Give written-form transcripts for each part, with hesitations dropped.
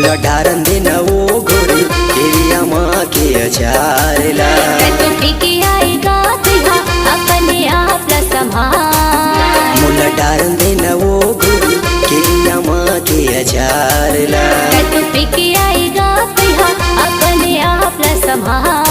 मुला डारन दिन वो गोरी तेरिया माँ के अचारला के आएगा तुझा अपने आप ला संभाल। मुला डारन दिन वो गोरी तेरिया माँ के अचारला के आएगा तुझा अपने आप ला संभाल।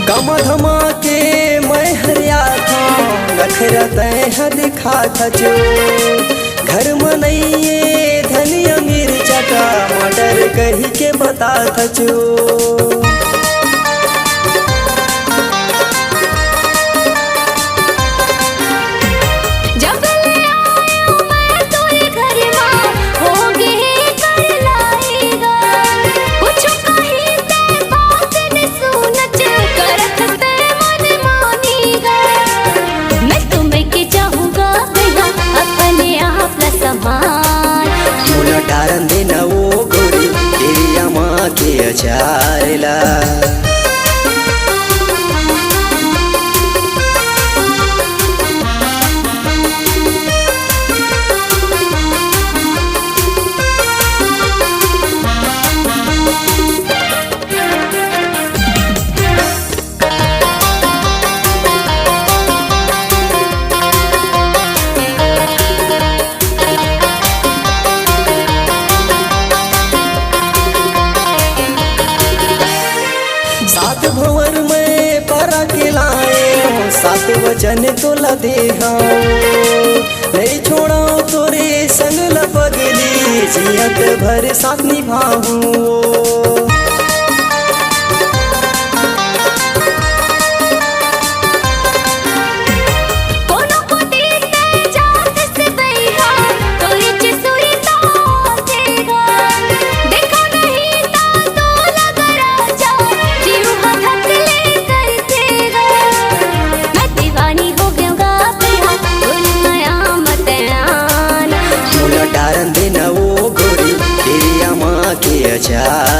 गम धमा के मैं हरिया था नखरा तय दिखा था जो घर में नहीं ये धनिया मिर्चा टमाटर कही के बता था जो मुला डारन दिन वो गोरी तेरिया माँ के अचारला सात भंवर में परा के लाए सात वचन तोला दे नहीं छोड़ा तोरे संग लपगली जियत भर साथ निभाऊं। डारन दिन वो गोरी तेरिया माँ के अचार